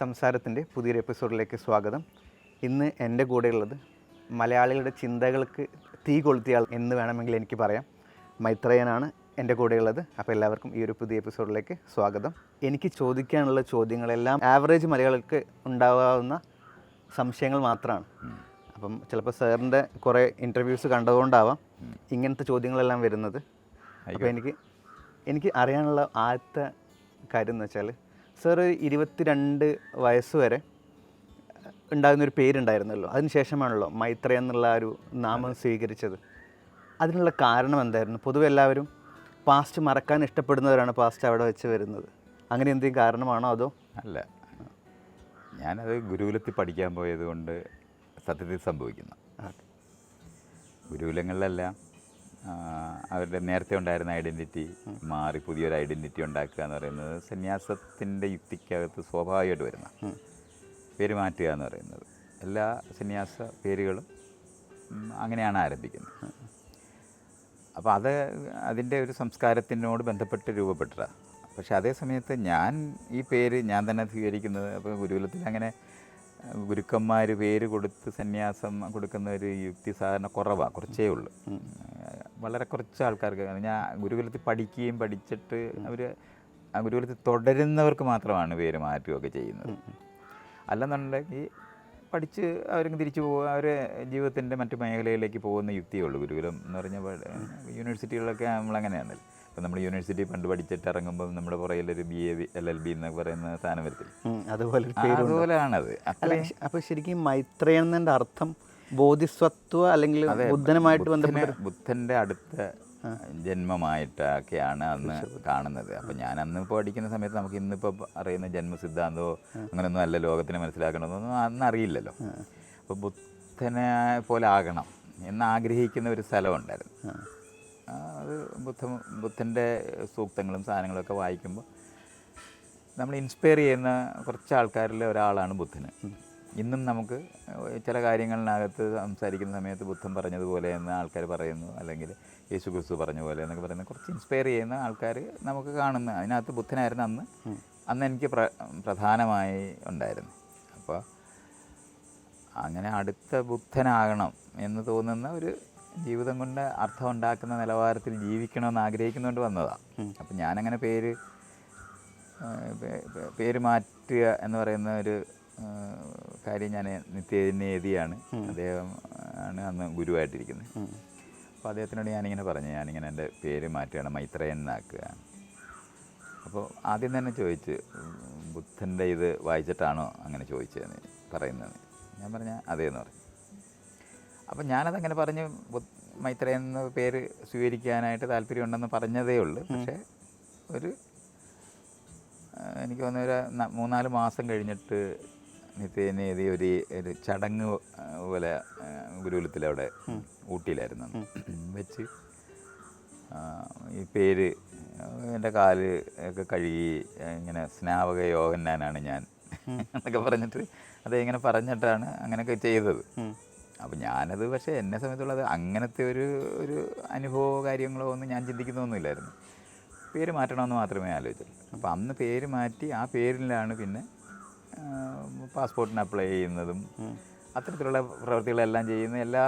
സംസാരത്തിൻ്റെ പുതിയൊരു എപ്പിസോഡിലേക്ക് സ്വാഗതം. ഇന്ന് എൻ്റെ കൂടെയുള്ളത് മലയാളികളുടെ ചിന്തകൾക്ക് തീ കൊളുത്തിയാൽ എന്ന് വേണമെങ്കിൽ എനിക്ക് പറയാം. മൈത്രേയനാണ് എൻ്റെ കൂടെയുള്ളത്. അപ്പോൾ എല്ലാവർക്കും ഈ ഒരു പുതിയ എപ്പിസോഡിലേക്ക് സ്വാഗതം. എനിക്ക് ചോദിക്കാനുള്ള ചോദ്യങ്ങളെല്ലാം ആവറേജ് മലയാളികൾക്ക് ഉണ്ടാകാവുന്ന സംശയങ്ങൾ മാത്രമാണ്. അപ്പം ചിലപ്പോൾ സാറിൻ്റെ കുറേ ഇൻ്റർവ്യൂസ് കണ്ടതുകൊണ്ടാവാം ഇങ്ങനത്തെ ചോദ്യങ്ങളെല്ലാം വരുന്നത്. അപ്പോൾ എനിക്ക് അറിയാനുള്ള ആദ്യത്തെ കാര്യം എന്ന് വെച്ചാൽ, സാർ 22 വയസ്സ് വരെ ഉണ്ടാകുന്നൊരു പേരുണ്ടായിരുന്നല്ലോ, അതിനുശേഷമാണല്ലോ മൈത്രേയൻ എന്നുള്ള ഒരു നാമം സ്വീകരിച്ചത്. അതിനുള്ള കാരണം എന്തായിരുന്നു? പൊതുവെ എല്ലാവരും പാസ്റ്റ് മറക്കാൻ ഇഷ്ടപ്പെടുന്നവരാണ് പാസ്റ്റ് അവിടെ വെച്ച് വരുന്നത്. അങ്ങനെ എന്തെങ്കിലും കാരണമാണോ അതോ? അല്ല, ഞാനത് ഗുരുകുലത്തിൽ പഠിക്കാൻ പോയത് കൊണ്ട് സത്യത്തിൽ സംഭവിക്കുന്നു. ഗുരുകുലങ്ങളിലെല്ലാം അവരുടെ നേരത്തെ ഉണ്ടായിരുന്ന ഐഡൻറ്റിറ്റി മാറി പുതിയൊരു ഐഡൻറ്റിറ്റി ഉണ്ടാക്കുക എന്ന് പറയുന്നത് സന്യാസത്തിൻ്റെ യുക്തിക്കകത്ത് സ്വാഭാവികമായിട്ട് വരുന്ന പേര് മാറ്റുക എന്ന് പറയുന്നത്. എല്ലാ സന്യാസ പേരുകളും അങ്ങനെയാണ് ആരംഭിക്കുന്നത്. അപ്പോൾ അതിൻ്റെ ഒരു സംസ്കാരത്തിനോട് ബന്ധപ്പെട്ട് രൂപപ്പെട്ടതാണ്. പക്ഷേ അതേ സമയത്ത് ഞാൻ ഈ പേര് ഞാൻ തന്നെ സ്വീകരിക്കുന്നത്, അപ്പോൾ ഗുരുകുലത്തിൽ അങ്ങനെ ഗുരുക്കന്മാർ പേര് കൊടുത്ത് സന്യാസം കൊടുക്കുന്ന ഒരു യുക്തി സാധാരണ കുറവാണ്, കുറച്ചേ ഉള്ളൂ. വളരെ കുറച്ച് ആൾക്കാർക്ക്. ഞാൻ ഗുരുകുലത്തിൽ പഠിക്കുകയും പഠിച്ചിട്ട് അവർ ആ ഗുരുകുലത്തിൽ തുടരുന്നവർക്ക് മാത്രമാണ് പേര് മാറ്റുകയൊക്കെ ചെയ്യുന്നത്. അല്ലെന്നുണ്ടെങ്കിൽ പഠിച്ച് അവർക്ക് തിരിച്ചു പോകുക, അവർ ജീവിതത്തിൻ്റെ മറ്റു മേഖലയിലേക്ക് പോകുന്ന യുക്തിയേ ഉള്ളൂ. ഗുരുകുലം എന്ന് പറഞ്ഞാൽ യൂണിവേഴ്സിറ്റികളിലൊക്കെ നമ്മളങ്ങനെയാണല്ലോ. ഇപ്പം നമ്മൾ യൂണിവേഴ്സിറ്റി പണ്ട് പഠിച്ചിട്ട് ഇറങ്ങുമ്പോൾ നമ്മുടെ പുറകിലൊരു BA LLB എന്നൊക്കെ പറയുന്ന സാധനം വരത്തില്ല, അതുപോലെയാണത്. അപ്പോൾ ശരിക്കും മൈത്രേയൻ്റെ അർത്ഥം ബോധിസത്വ അല്ലെങ്കിൽ ബുദ്ധനുമായിട്ട് ബന്ധപ്പെട്ട് ബുദ്ധൻ്റെ അടുത്ത ജന്മമായിട്ടൊക്കെയാണ് അന്ന് കാണുന്നത്. അപ്പം ഞാൻ അന്ന് ഇപ്പോൾ പഠിക്കുന്ന സമയത്ത് നമുക്ക് ഇന്നിപ്പോൾ അറിയുന്ന ജന്മസിദ്ധാന്തമോ അങ്ങനെയൊന്നും അല്ല ലോകത്തിനെ മനസ്സിലാക്കണമെന്നൊന്നും അന്ന് അറിയില്ലല്ലോ. അപ്പോൾ ബുദ്ധനെ പോലെ ആകണം എന്നാഗ്രഹിക്കുന്ന ഒരു സ്ഥലമുണ്ടായിരുന്നു. അത് ബുദ്ധൻ്റെ സൂക്തങ്ങളും സാധനങ്ങളൊക്കെ വായിക്കുമ്പോൾ നമ്മൾ ഇൻസ്പയർ ചെയ്യുന്ന കുറച്ച് ആൾക്കാരിൽ ഒരാളാണ് ബുദ്ധന്. ഇന്നും നമുക്ക് ചില കാര്യങ്ങളിനകത്ത് സംസാരിക്കുന്ന സമയത്ത് ബുദ്ധൻ പറഞ്ഞതുപോലെ എന്ന് ആൾക്കാർ പറയുന്നു, അല്ലെങ്കിൽ യേശു ക്രിസ്തു പറഞ്ഞ പോലെ എന്നൊക്കെ പറയുന്ന കുറച്ച് ഇൻസ്പയർ ചെയ്യുന്ന ആൾക്കാർ നമുക്ക് കാണുന്നു. അതിനകത്ത് ബുദ്ധനായിരുന്നു അന്ന് എനിക്ക് പ്രധാനമായി ഉണ്ടായിരുന്നു. അപ്പോൾ അങ്ങനെ അടുത്ത ബുദ്ധനാകണം എന്ന് തോന്നുന്ന ഒരു ജീവിതം കൊണ്ട് അർത്ഥം ഉണ്ടാക്കുന്ന നിലവാരത്തിൽ ജീവിക്കണമെന്ന് ആഗ്രഹിക്കുന്നുകൊണ്ട് വന്നതാണ്. അപ്പം ഞാനങ്ങനെ പേര് മാറ്റുക എന്ന് പറയുന്ന ഒരു കാര്യം ഞാൻ നിത്യനിധിയാണ്. അദ്ദേഹം ആണ് അന്ന് ഗുരുവായിട്ടിരിക്കുന്നത്. അപ്പോൾ അദ്ദേഹത്തിനോട് ഞാനിങ്ങനെ പറഞ്ഞു, ഞാനിങ്ങനെ എൻ്റെ പേര് മാറ്റുകയാണ്, മൈത്രേയൻ എന്നാക്കുക. അപ്പോൾ ആദ്യം തന്നെ ചോദിച്ച്, ബുദ്ധൻ്റെ ഇത് വായിച്ചിട്ടാണോ അങ്ങനെ ചോദിച്ചതെന്ന് പറയുന്നത്. ഞാൻ പറഞ്ഞ അതേന്ന് പറഞ്ഞു. അപ്പം ഞാനതങ്ങനെ പറഞ്ഞ് മൈത്രേയൻ എന്ന പേര് സ്വീകരിക്കാനായിട്ട് താല്പര്യമുണ്ടെന്ന് പറഞ്ഞതേ ഉള്ളൂ. പക്ഷേ എനിക്ക് തോന്നുന്ന ഒരു 3-4 മാസം കഴിഞ്ഞിട്ട് നിത്യനേതി ഒരു ചടങ്ങ് പോലെ ഗുരുകുലത്തിലവിടെ ഊട്ടിയിലായിരുന്നു വെച്ച് ഈ പേര് എൻ്റെ കാല് ഒക്കെ കഴുകി ഇങ്ങനെ സ്നാപക യോഹന്നാനാണ് ഞാൻ എന്നൊക്കെ പറഞ്ഞിട്ട് അതിങ്ങനെ പറഞ്ഞിട്ടാണ് അങ്ങനെയൊക്കെ ചെയ്തത്. അപ്പം ഞാനത് പക്ഷേ എന്നെ സംബന്ധിച്ചുള്ളത് അങ്ങനത്തെ ഒരു അനുഭവമോ കാര്യങ്ങളോ ഒന്നും ഞാൻ ചിന്തിക്കുന്നൊന്നുമില്ലായിരുന്നു. പേര് മാറ്റണമെന്ന് മാത്രമേ ആലോചിച്ചുള്ളൂ. അപ്പോൾ അന്ന് പേര് മാറ്റി ആ പേരിലാണ് പിന്നെ പാസ്പോർട്ടിന് അപ്ലൈ ചെയ്യുന്നതും അത്തരത്തിലുള്ള പ്രവൃത്തികളെല്ലാം ചെയ്യുന്ന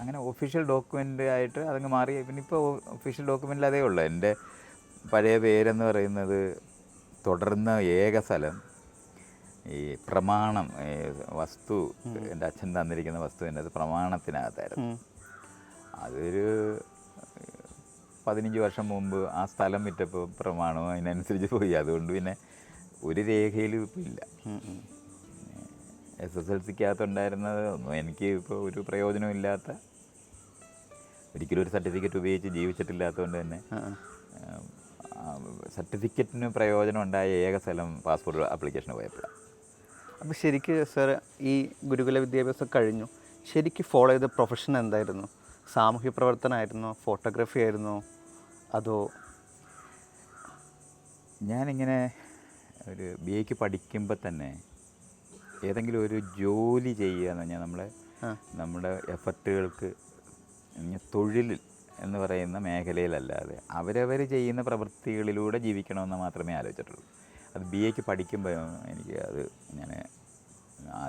അങ്ങനെ ഒഫീഷ്യൽ ഡോക്യുമെൻ്റ് ആയിട്ട് അതങ്ങ് മാറി. പിന്നെ ഇപ്പോൾ ഒഫീഷ്യൽ ഡോക്യുമെൻറ്റിൽ അതേ ഉള്ളൂ. എൻ്റെ പഴയ പേരെന്ന് പറയുന്നത് തുടർന്ന ഏക സ്ഥലം ഈ പ്രമാണം, വസ്തു, എൻ്റെ അച്ഛൻ തന്നിരിക്കുന്ന വസ്തുവിൻ്റെ അത് പ്രമാണത്തിനകത്തായിരുന്നു. അതൊരു 15 വർഷം മുമ്പ് ആ സ്ഥലം വിറ്റപ്പോൾ പ്രമാണവും അതിനനുസരിച്ച് പോയി. അതുകൊണ്ട് പിന്നെ ഒരു രേഖയിലും ഇപ്പോൾ ഇല്ല. SSLCക്കകത്തുണ്ടായിരുന്നത് ഒന്നും എനിക്ക് ഇപ്പോൾ ഒരു പ്രയോജനവും ഇല്ലാത്ത, ഒരിക്കലും ഒരു സർട്ടിഫിക്കറ്റ് ഉപയോഗിച്ച് ജീവിച്ചിട്ടില്ലാത്തതുകൊണ്ട് തന്നെ സർട്ടിഫിക്കറ്റിന് പ്രയോജനം ഉണ്ടായ ഏക സ്ഥലം പാസ്പോർട്ട് ആപ്ലിക്കേഷന് പോയപ്പോഴാണ്. അപ്പോൾ ശരിക്ക് സാർ ഈ ഗുരുകുല വിദ്യാഭ്യാസം കഴിഞ്ഞു ശരിക്കും ഫോളോ ചെയ്ത പ്രൊഫഷൻ എന്തായിരുന്നു? സാമൂഹ്യ പ്രവർത്തനമായിരുന്നോ, ഫോട്ടോഗ്രാഫി ആയിരുന്നോ, അതോ? ഞാനിങ്ങനെ ഒരു BAക്ക് പഠിക്കുമ്പോൾ തന്നെ ഏതെങ്കിലും ഒരു ജോലി ചെയ്യുക എന്ന് പറഞ്ഞാൽ നമ്മുടെ എഫർട്ടുകൾക്ക് തൊഴിൽ എന്ന് പറയുന്ന മേഖലയിലല്ലാതെ അവരവർ ചെയ്യുന്ന പ്രവൃത്തികളിലൂടെ ജീവിക്കണമെന്ന് മാത്രമേ ആലോചിച്ചിട്ടുള്ളൂ. അത് BAക്ക് പഠിക്കുമ്പോൾ എനിക്ക് അത് ഞാൻ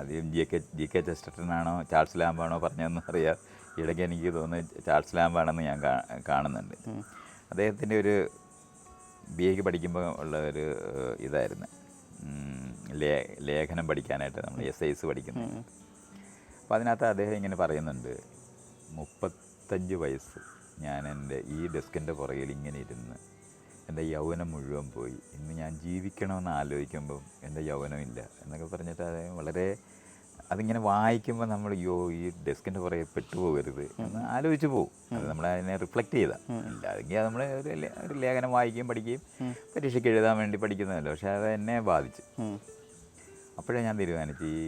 ആദ്യം ജി കെ ചെസ്റ്റർട്ടനാണോ ചാൾസ് ലാംബാണോ പറഞ്ഞതെന്ന് അറിയാം. ഇടയ്ക്ക് എനിക്ക് തോന്നുന്നു ചാൾസ് ലാംബാണെന്ന് ഞാൻ കാണുന്നുണ്ട്. അദ്ദേഹത്തിൻ്റെ ഒരു BA പഠിക്കുമ്പോൾ ഉള്ള ഒരു ഇതായിരുന്നു, ലേഖനം പഠിക്കാനായിട്ട് നമ്മൾ essays പഠിക്കുന്നത്. അപ്പോൾ അതിനകത്ത് അദ്ദേഹം ഇങ്ങനെ പറയുന്നുണ്ട്, 35 വയസ്സ് ഞാൻ എൻ്റെ ഈ ഡെസ്കിൻ്റെ പുറകിൽ ഇങ്ങനെ ഇരുന്ന് എൻ്റെ യൗവനം മുഴുവൻ പോയി, ഇന്ന് ഞാൻ ജീവിക്കണമെന്ന് ആലോചിക്കുമ്പം എൻ്റെ യൗവനമില്ല എന്നൊക്കെ പറഞ്ഞിട്ട് അദ്ദേഹം വളരെ അതിങ്ങനെ വായിക്കുമ്പോൾ നമ്മൾ ഈ ഡെസ്കിൻ്റെ പുറകെ പെട്ടുപോകരുത് എന്ന് ആലോചിച്ച് പോകും. അത് നമ്മളതിനെ റിഫ്ലക്റ്റ് ചെയ്താൽ ഇല്ലെങ്കിൽ നമ്മൾ ഒരു ലേഖനം വായിക്കുകയും പഠിക്കുകയും പരീക്ഷയ്ക്ക് എഴുതാൻ വേണ്ടി പഠിക്കുന്നതല്ലോ. പക്ഷേ അത് എന്നെ ബാധിച്ചു. അപ്പോഴേ ഞാൻ തീരുമാനിച്ചു, ഈ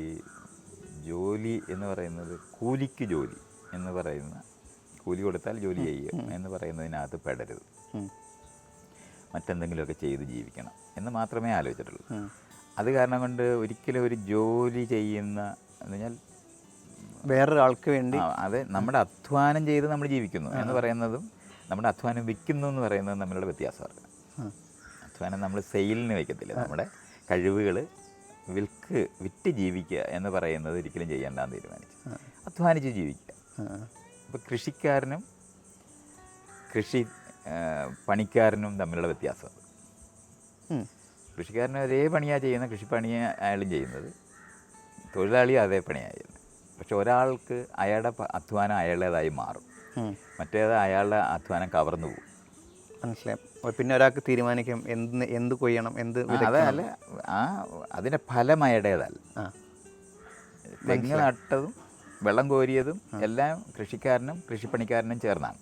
ജോലി എന്ന് പറയുന്നത് കൂലിക്ക് ജോലി എന്ന് പറയുന്ന, കൂലി കൊടുത്താൽ ജോലി ചെയ്യുക എന്ന് പറയുന്നതിനകത്ത് പെടരുത്, മറ്റെന്തെങ്കിലുമൊക്കെ ചെയ്ത് ജീവിക്കണം എന്ന് മാത്രമേ ആലോചിച്ചിട്ടുള്ളൂ. അത് കാരണം കൊണ്ട് ഒരിക്കലും ഒരു ജോലി ചെയ്യുന്ന എന്ന് പറഞ്ഞാൽ വേറൊരാൾക്ക് വേണ്ടി, അത് നമ്മുടെ അധ്വാനം ചെയ്ത് നമ്മൾ ജീവിക്കുന്നു എന്ന് പറയുന്നതും നമ്മുടെ അധ്വാനം വിൽക്കുന്നു എന്ന് പറയുന്നതും തമ്മിലുള്ള വ്യത്യാസമാണ്. അധ്വാനം നമ്മൾ സെയിലിന് വയ്ക്കത്തില്ല, നമ്മുടെ കഴിവുകൾ വിറ്റ് ജീവിക്കുക എന്ന് പറയുന്നത് ഒരിക്കലും ചെയ്യേണ്ടെന്ന് തീരുമാനിച്ചു. അധ്വാനിച്ച് ജീവിക്കുക. ഇപ്പോൾ കൃഷിക്കാരനും പണിക്കാരനും തമ്മിലുള്ള വ്യത്യാസം. കൃഷിക്കാരന് ഒരേ പണിയാണ് ചെയ്യുന്നത്, കൃഷിപ്പണിയെ അയാളും ചെയ്യുന്നത്, തൊഴിലാളി അതേ പണിയാണ് ചെയ്യുന്നത്. പക്ഷെ ഒരാൾക്ക് അയാളുടെ അധ്വാനം അയാളുടേതായി മാറും, മറ്റേത് അയാളുടെ അധ്വാനം കവർന്നു പോകും. മനസ്സിലായി. പിന്നെ ഒരാൾക്ക് തീരുമാനിക്കും എന്ത് കൊയ്യണം, അതല്ല, അതിൻ്റെ ഫലം അയാളുടേതല്ല. തെങ്ങ് നട്ടതും വെള്ളം കോരിയതും എല്ലാം കൃഷിക്കാരനും കൃഷിപ്പണിക്കാരനും ചേർന്നാണ്.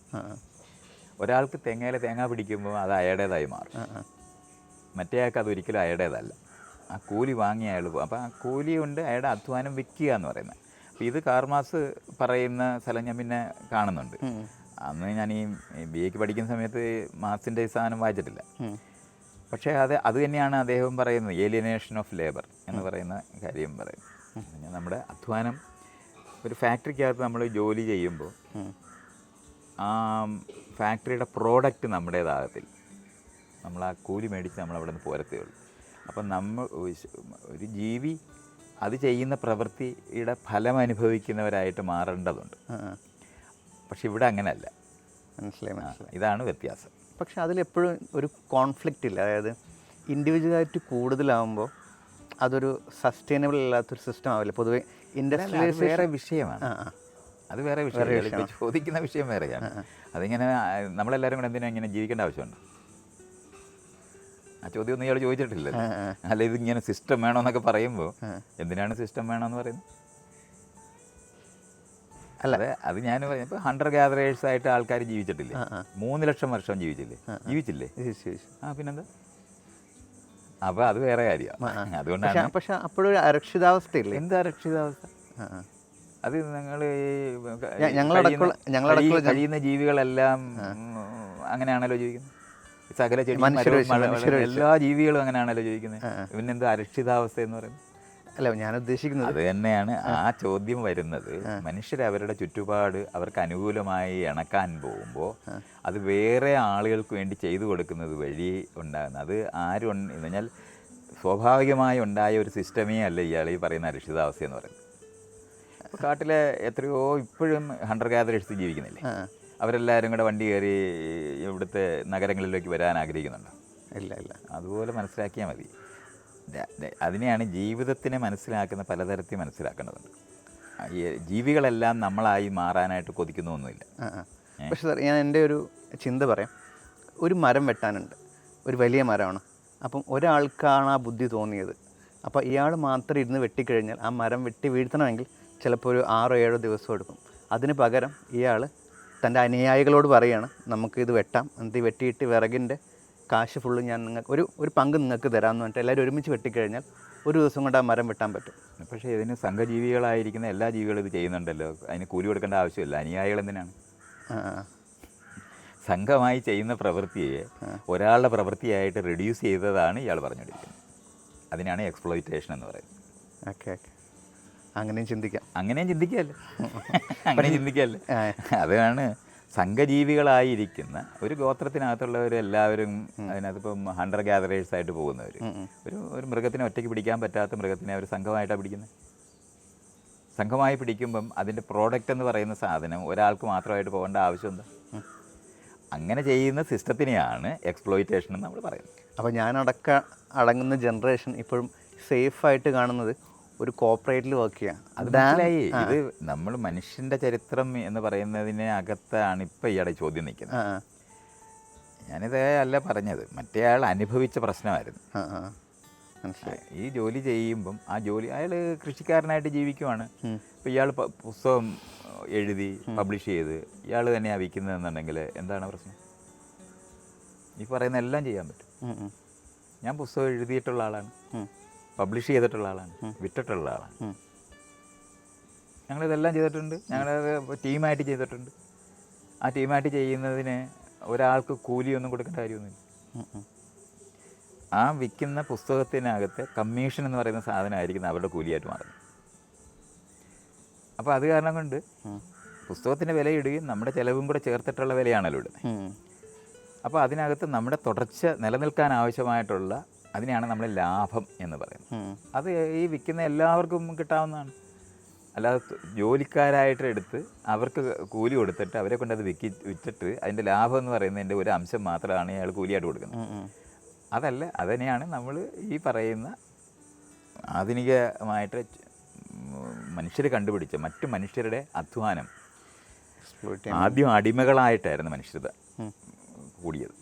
ഒരാൾക്ക് തേങ്ങ പിടിക്കുമ്പോൾ അത് അയാളുടേതായി മാറും, മറ്റേ ആൾക്ക് അതൊരിക്കലും അയാളുടേതല്ല. ആ കൂലി വാങ്ങി അയാൾ പോകും. അപ്പോൾ ആ കൂലി കൊണ്ട് അയാളുടെ അധ്വാനം വിൽക്കുക എന്ന് പറയുന്നത്. അപ്പോൾ ഇത് കാർമാസ് പറയുന്ന സ്ഥലം ഞാൻ പിന്നെ കാണുന്നുണ്ട്. അന്ന് ഞാൻ ഈ BA പഠിക്കുന്ന സമയത്ത് മാർക്സിൻ്റെ സാധനം വായിച്ചിട്ടില്ല. പക്ഷേ അത് തന്നെയാണ് അദ്ദേഹം പറയുന്നത്, ഏലിയനേഷൻ ഓഫ് ലേബർ എന്ന് പറയുന്ന കാര്യം പറയുന്നത്. നമ്മുടെ അധ്വാനം, ഒരു ഫാക്ടറിക്കകത്ത് നമ്മൾ ജോലി ചെയ്യുമ്പോൾ ആ ഫാക്ടറിയുടെ പ്രോഡക്റ്റ് നമ്മുടേതാകത്തില്ല, നമ്മൾ ആ കൂലി മേടിച്ച് നമ്മൾ അവിടെ നിന്ന് പോരത്തേ ഉള്ളൂ. അപ്പം ഒരു ജീവി അത് ചെയ്യുന്ന പ്രവൃത്തിയുടെ ഫലം അനുഭവിക്കുന്നവരായിട്ട് മാറേണ്ടതുണ്ട്. പക്ഷെ ഇവിടെ അങ്ങനെയല്ല. മനസ്സിലായി. ഇതാണ് വ്യത്യാസം. പക്ഷെ അതിലെപ്പോഴും ഒരു കോൺഫ്ലിക്റ്റ് ഇല്ല. അതായത് ഇൻഡിവിജ്വലായിട്ട് കൂടുതലാകുമ്പോൾ അതൊരു സസ്റ്റൈനബിൾ അല്ലാത്തൊരു സിസ്റ്റം ആവില്ല. പൊതുവെ ഇൻഡസ്ട്രിയലൈസേഷൻ വേറെ വിഷയമാണ്. അത് വേറെ വിഷയം, ചോദിക്കുന്ന വിഷയം വേറെയാണ്. അതിങ്ങനെ നമ്മളെല്ലാവരും കൂടെ എന്തിനാ ഇങ്ങനെ ജീവിക്കേണ്ട ആവശ്യമുണ്ട്? ആ ചോദ്യം ഒന്നും ഇയാൾ ചോദിച്ചിട്ടില്ല. അല്ല, ഇതിങ്ങനെ സിസ്റ്റം വേണമെന്നൊക്കെ പറയുമ്പോൾ എന്തിനാണ് സിസ്റ്റം വേണമെന്ന് പറയുന്നത്? അല്ലാതെ അത് ഞാൻ ഇപ്പോൾ ഹണ്ടർ ഗ്യാദറേഴ്സായിട്ട് ആൾക്കാർ ജീവിച്ചിട്ടില്ലേ? 3 ലക്ഷം വർഷം ജീവിച്ചില്ലേ? പിന്നെന്താ? അപ്പോൾ അത് വേറെ കാര്യമാണ്. അതുകൊണ്ടാണ്. പക്ഷെ അപ്പോഴൊരു അരക്ഷിതാവസ്ഥയില്ലേ? എന്ത് അരക്ഷിതാവസ്ഥ? അത് നിങ്ങൾ കഴിയുന്ന ജീവികളെല്ലാം അങ്ങനെയാണല്ലോ ജീവിക്കുന്നത്. സകല ചെടി എല്ലാ ജീവികളും അങ്ങനെയാണല്ലോ ജീവിക്കുന്നത്. പിന്നെന്താ അരക്ഷിതാവസ്ഥ എന്ന് പറയുന്നത്? അല്ല, ഞാൻ ഉദ്ദേശിക്കുന്നത് അത് തന്നെയാണ് ആ ചോദ്യം വരുന്നത്. മനുഷ്യർ അവരുടെ ചുറ്റുപാട് അവർക്ക് അനുകൂലമായി ഇണക്കാൻ പോകുമ്പോൾ അത് വേറെ ആളുകൾക്ക് വേണ്ടി ചെയ്തു കൊടുക്കുന്നത് വഴി ഉണ്ടാകുന്നത്. അത് ആരും എന്ന് പറഞ്ഞാൽ സ്വാഭാവികമായി ഉണ്ടായ ഒരു സിസ്റ്റമേ അല്ല ഇയാൾ ഈ പറയുന്ന അരക്ഷിതാവസ്ഥ എന്ന് പറയുന്നത്. ഇപ്പോൾ കാട്ടിലെ എത്രയോ ഇപ്പോഴും ഹണ്ടർ ഗ്യാദറേഴ്സ് ജീവിക്കുന്നില്ലേ? അവരെല്ലാവരും കൂടെ വണ്ടി കയറി ഇവിടുത്തെ നഗരങ്ങളിലേക്ക് വരാൻ ആഗ്രഹിക്കുന്നുണ്ടോ? ഇല്ല. അതുപോലെ മനസ്സിലാക്കിയാൽ മതി. അതിനെയാണ് ജീവിതത്തിനെ മനസ്സിലാക്കുന്ന പലതരത്തിൽ മനസ്സിലാക്കേണ്ടതുണ്ട്. ഈ ജീവികളെല്ലാം നമ്മളായി മാറാനായിട്ട് കൊതിക്കുന്നൊന്നുമില്ല. പക്ഷേ സാർ, ഞാൻ എൻ്റെ ഒരു ചിന്ത പറയാം. ഒരു മരം വെട്ടാനുണ്ട്, ഒരു വലിയ മരമാണ്. അപ്പം ഒരാൾക്കാണ് ആ ബുദ്ധി തോന്നിയത്. അപ്പോൾ ഇയാൾ മാത്രം ഇരുന്ന് വെട്ടിക്കഴിഞ്ഞാൽ ആ മരം വെട്ടി വീഴ്ത്തണമെങ്കിൽ ചിലപ്പോൾ ഒരു 6-7 ദിവസം എടുക്കും. അതിന് പകരം ഇയാൾ തൻ്റെ അനുയായികളോട് പറയുകയാണ്, നമുക്കിത് വെട്ടാം, എന്നിട്ട് വെട്ടിയിട്ട് വിറകിൻ്റെ കാശ് ഫുള്ള് ഞാൻ ഒരു പങ്ക് നിങ്ങൾക്ക് തരാമെന്ന് പറഞ്ഞിട്ട് എല്ലാവരും ഒരുമിച്ച് വെട്ടിക്കഴിഞ്ഞാൽ ഒരു ദിവസം കൊണ്ട് ആ മരം വെട്ടാൻ പറ്റും. പക്ഷേ ഇതിന് സംഘജീവികളായിരിക്കുന്ന എല്ലാ ജീവികളും ഇത് ചെയ്യുന്നുണ്ടല്ലോ. അതിന് കൂലി കൊടുക്കേണ്ട ആവശ്യമില്ല. അനുയായികൾ എന്തിനാണ്? സംഘമായി ചെയ്യുന്ന പ്രവൃത്തിയെ ഒരാളുടെ പ്രവൃത്തിയായിട്ട് റെഡ്യൂസ് ചെയ്തതാണ് ഇയാൾ പറഞ്ഞുകൊണ്ടിരിക്കുന്നത്. അതിനാണ് എക്സ്പ്ലോയിറ്റേഷൻ എന്ന് പറയുന്നത്. ഓക്കെ, അങ്ങനെയും ചിന്തിക്കാം. അങ്ങനെ ചിന്തിക്കാമല്ലേ? അതാണ് സംഘജീവികളായിരിക്കുന്ന ഒരു ഗോത്രത്തിനകത്തുള്ളവരെല്ലാവരും. അതിനകത്തിപ്പം ഹണ്ടർ ഗ്യാദറേഴ്സായിട്ട് പോകുന്നവർ ഒരു മൃഗത്തിനെ ഒറ്റയ്ക്ക് പിടിക്കാൻ പറ്റാത്ത മൃഗത്തിനെ അവർ സംഘമായിട്ടാണ് പിടിക്കുന്നത്. സംഘമായി പിടിക്കുമ്പം അതിൻ്റെ പ്രോഡക്റ്റ് എന്ന് പറയുന്ന സാധനം ഒരാൾക്ക് മാത്രമായിട്ട് പോകേണ്ട ആവശ്യം എന്താ? അങ്ങനെ ചെയ്യുന്ന സിസ്റ്റത്തിനെയാണ് എക്സ്പ്ലോയിറ്റേഷൻ എന്ന് നമ്മൾ പറയുന്നത്. അപ്പോൾ അടങ്ങുന്ന ജനറേഷൻ ഇപ്പോഴും സേഫായിട്ട് കാണുന്നത് ഒരു കോർപ്പറേറ്റിൽ വർക്ക് ചെയ്യാം. അത് മനസ്സിലായി. ഇത് നമ്മൾ മനുഷ്യൻ്റെ ചരിത്രം എന്ന് പറയുന്നതിന് അകത്താണ് ഇപ്പം ഇയാളുടെ ചോദ്യം നിൽക്കുന്നത്. ഞാനിത് അല്ല പറഞ്ഞത്, മറ്റേ ആൾ അനുഭവിച്ച പ്രശ്നമായിരുന്നു. ഈ ജോലി ചെയ്യുമ്പം ആ ജോലി അയാൾ കൃഷിക്കാരനായിട്ട് ജീവിക്കുവാണ്. ഇപ്പം ഇയാൾ പുസ്തകം എഴുതി പബ്ലിഷ് ചെയ്ത് ഇയാൾ തന്നെയാണ് വിൽക്കുന്നതെന്നുണ്ടെങ്കിൽ എന്താണ് പ്രശ്നം? ഈ പറയുന്ന എല്ലാം ചെയ്യാൻ പറ്റും. ഞാൻ പുസ്തകം എഴുതിയിട്ടുള്ള ആളാണ്, പബ്ലിഷ് ചെയ്തിട്ടുള്ള ആളാണ്, വിറ്റിട്ടുള്ള ആളാണ്. ഞങ്ങളിതെല്ലാം ചെയ്തിട്ടുണ്ട്. ഞങ്ങളത് ടീമായിട്ട് ചെയ്തിട്ടുണ്ട്. ആ ടീമായിട്ട് ചെയ്യുന്നതിന് ഒരാൾക്ക് കൂലിയൊന്നും കൊടുക്കേണ്ട കാര്യമൊന്നുമില്ല. ആ വിൽക്കുന്ന പുസ്തകത്തിനകത്ത് കമ്മീഷൻ എന്ന് പറയുന്ന സാധനമായിരിക്കും അവരുടെ കൂലിയായിട്ട് മാറുന്നത്. അപ്പോൾ അത് കാരണം കൊണ്ട് പുസ്തകത്തിൻ്റെ വില ഇടുകയും നമ്മുടെ ചിലവും കൂടെ ചേർത്തിട്ടുള്ള വിലയാണല്ലോ ഇടുന്നത്. അപ്പോൾ അതിനകത്ത് നമ്മുടെ തുടർച്ച നിലനിൽക്കാൻ ആവശ്യമായിട്ടുള്ള അതിനെയാണ് നമ്മൾ ലാഭം എന്ന് പറയുന്നത്. അത് ഈ വിൽക്കുന്ന എല്ലാവർക്കും കിട്ടാവുന്നതാണ്. അല്ലാതെ ജോലിക്കാരായിട്ട് എടുത്ത് അവർക്ക് കൂലി കൊടുത്തിട്ട് അവരെ കൊണ്ട് അത് വിറ്റിട്ട് അതിൻ്റെ ലാഭം എന്ന് പറയുന്നതിൻ്റെ ഒരു അംശം മാത്രമാണ് അയാൾ കൂലിയായിട്ട് കൊടുക്കുന്നത്. അതല്ല, അതുതന്നെയാണ് നമ്മൾ ഈ പറയുന്ന ആധുനികമായിട്ട് മനുഷ്യർ കണ്ടുപിടിച്ച മറ്റു മനുഷ്യരുടെ അധ്വാനം. ആദ്യം അടിമകളായിട്ടായിരുന്നു മനുഷ്യത കൂടിയത്,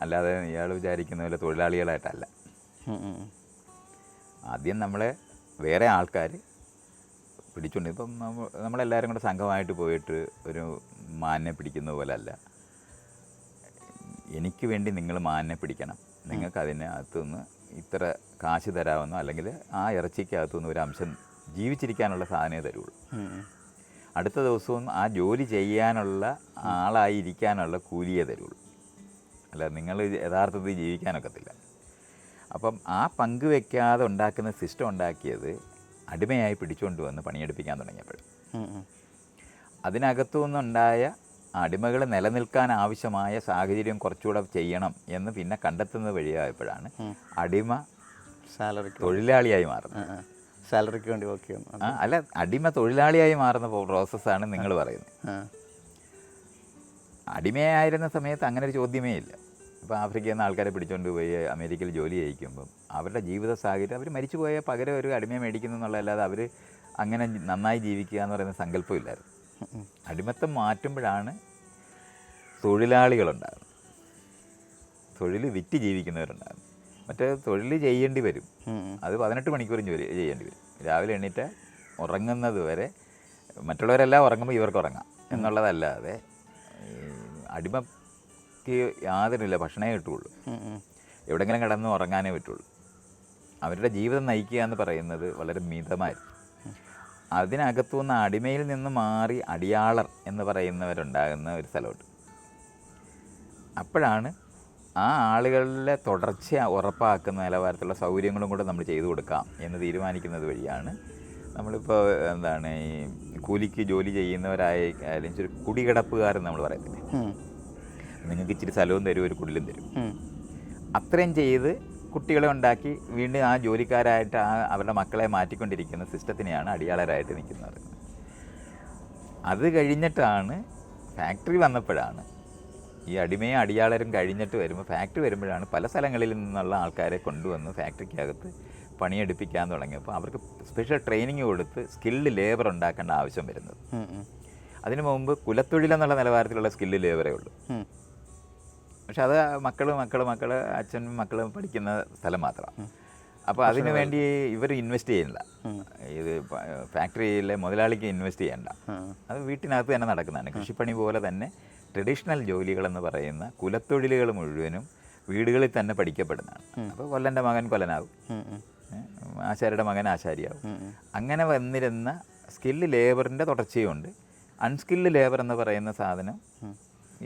അല്ലാതെ ഇയാൾ വിചാരിക്കുന്ന പോലെ തൊഴിലാളികളായിട്ടല്ല. ആദ്യം നമ്മളെ വേറെ ആൾക്കാർ പിടിച്ചുകൊണ്ട്, ഇപ്പം നമ്മളെല്ലാവരും കൂടെ സംഘമായിട്ട് പോയിട്ട് ഒരു മാനിനെ പിടിക്കുന്ന പോലെ അല്ല. എനിക്ക് വേണ്ടി നിങ്ങൾ മാനിനെ പിടിക്കണം, നിങ്ങൾക്ക് അതിനകത്തുനിന്ന് ഇത്ര കാശ് തരാമെന്നോ അല്ലെങ്കിൽ ആ ഇറച്ചിക്കകത്തുനിന്ന് ഒരു അംശം ജീവിച്ചിരിക്കാനുള്ള സാധനമേ തരുള്ളൂ. അടുത്ത ദിവസവും ആ ജോലി ചെയ്യാനുള്ള ആളായിരിക്കാനുള്ള കൂലിയേ തരുള്ളൂ. അല്ല, നിങ്ങൾ യഥാർത്ഥത്തിൽ ജീവിക്കാനൊക്കത്തില്ല. അപ്പം ആ പങ്ക് വയ്ക്കാതെ ഉണ്ടാക്കുന്ന സിസ്റ്റം ഉണ്ടാക്കിയത് അടിമയായി പിടിച്ചുകൊണ്ട് വന്ന് പണിയെടുപ്പിക്കാൻ തുടങ്ങിയപ്പോൾ അതിനകത്തു നിന്നുണ്ടായ അടിമകൾ നിലനിൽക്കാൻ ആവശ്യമായ സാഹചര്യം കുറച്ചുകൂടെ ചെയ്യണം എന്ന് പിന്നെ കണ്ടെത്തുന്നത് വഴിയായപ്പോഴാണ് അടിമ തൊഴിലാളിയായി മാറുന്നത്. സാലറിക്ക് വേണ്ടി വർക്ക് ചെയ്യുന്നു. അല്ല, അടിമ തൊഴിലാളിയായി മാറുന്ന പ്രോസസ്സാണ് നിങ്ങൾ പറയുന്നത്. അടിമയായിരുന്ന സമയത്ത് അങ്ങനെ ഒരു ചോദ്യമേ ഇല്ല. ഇപ്പോൾ ആഫ്രിക്കയിൽ നിന്ന് ആൾക്കാരെ പിടിച്ചുകൊണ്ട് പോയി അമേരിക്കയിൽ ജോലി ചെയ്യിക്കുമ്പം അവരുടെ ജീവിത സാഹചര്യം അവർ മരിച്ചു പോയ പകരം ഒരു അടിമയെ മേടിക്കുന്നു എന്നുള്ളതല്ലാതെ അവർ അങ്ങനെ നന്നായി ജീവിക്കുക എന്ന് പറയുന്ന സങ്കല്പമില്ലായിരുന്നു. അടിമത്തം മാറ്റുമ്പോഴാണ് തൊഴിലാളികളുണ്ടാകുന്നത്, തൊഴിൽ വിറ്റ് ജീവിക്കുന്നവരുണ്ടാകും. മറ്റേ തൊഴിൽ ചെയ്യേണ്ടി വരും, അത് 18 മണിക്കൂറും ജോലി ചെയ്യേണ്ടി വരും. രാവിലെ എണീറ്റ് ഉറങ്ങുന്നത് വരെ മറ്റുള്ളവരെല്ലാം ഉറങ്ങുമ്പോൾ ഇവർക്ക് ഉറങ്ങാം എന്നുള്ളതല്ലാതെ അടിമയ്ക്ക് യാതൊരുമില്ല. ഭക്ഷണമേ കിട്ടുള്ളൂ, എവിടെയെങ്കിലും കിടന്ന് ഉറങ്ങാനേ പറ്റുള്ളൂ. അവരുടെ ജീവിതം നയിക്കുക എന്ന് പറയുന്നത് വളരെ മിതമായിരുന്നു. അതിനകത്തുനിന്ന് അടിമയിൽ നിന്ന് മാറി അടിയാളർ എന്ന് പറയുന്നവരുണ്ടാകുന്ന ഒരു സ്ഥലമുണ്ട്. അപ്പോഴാണ് ആ ആളുകളിലെ തുടർച്ച ഉറപ്പാക്കുന്ന നിലവാരത്തിലുള്ള സൗകര്യങ്ങളും കൂടെ നമ്മൾ ചെയ്തു കൊടുക്കാം എന്ന് തീരുമാനിക്കുന്നത് വഴിയാണ് നമ്മളിപ്പോൾ എന്താണ് ഈ കൂലിക്ക് ജോലി ചെയ്യുന്നവരായാലും ഇച്ചിരി കുടികിടപ്പുകാരെന്ന് നമ്മൾ പറയത്തില്ലേ, നിങ്ങൾക്ക് ഇച്ചിരി സ്ഥലവും തരും ഒരു കുടിലും തരും. അത്രയും ചെയ്ത് കുട്ടികളെ ഉണ്ടാക്കി വീണ്ടും ആ ജോലിക്കാരായിട്ട് അവരുടെ മക്കളെ മാറ്റിക്കൊണ്ടിരിക്കുന്ന സിസ്റ്റത്തിനെയാണ് അടിയാളരായിട്ട് നിൽക്കുന്നത്. അത് കഴിഞ്ഞിട്ടാണ് ഫാക്ടറി വന്നപ്പോഴാണ് ഈ അടിമയും അടിയാളരും കഴിഞ്ഞിട്ട് വരുമ്പോൾ ഫാക്ടറി വരുമ്പോഴാണ് പല സ്ഥലങ്ങളിൽ നിന്നുള്ള ആൾക്കാരെ കൊണ്ടുവന്ന് ഫാക്ടറിക്കകത്ത് പണിയെടുപ്പിക്കാൻ തുടങ്ങിയപ്പോൾ അവർക്ക് സ്പെഷ്യൽ ട്രെയിനിങ് കൊടുത്ത് സ്കിൽഡ് ലേബർ ഉണ്ടാക്കേണ്ട ആവശ്യം വരുന്നത്. അതിനു മുമ്പ് കുലത്തൊഴിലെന്നുള്ള നിലവാരത്തിലുള്ള സ്കിൽഡ് ലേബറേ ഉള്ളൂ. പക്ഷെ അത് മക്കൾ അച്ഛനും മക്കളും പഠിക്കുന്ന സ്ഥലം മാത്രമാണ്. അപ്പോൾ അതിനു വേണ്ടി ഇവർ ഇൻവെസ്റ്റ് ചെയ്യണ്ട, ഇത് ഫാക്ടറിയിലെ മുതലാളിക്ക് ഇൻവെസ്റ്റ് ചെയ്യണ്ട, അത് വീട്ടിനകത്ത് തന്നെ നടക്കുന്നതാണ്. കൃഷിപ്പണി പോലെ തന്നെ ട്രഡീഷണൽ ജോലികളെന്ന് പറയുന്ന കുലത്തൊഴിലുകൾ മുഴുവനും വീടുകളിൽ തന്നെ പഠിക്കപ്പെടുന്നതാണ്. അപ്പോൾ കൊല്ലൻ്റെ മകൻ കൊല്ലനാകും, ആശാരിയുടെ മകൻ ആശാരിയാവും. അങ്ങനെ വന്നിരുന്ന സ്കില്ല് ലേബറിൻ്റെ തുടർച്ചയുണ്ട്. അൺസ്കില്ഡ് ലേബർ എന്ന് പറയുന്ന സാധനം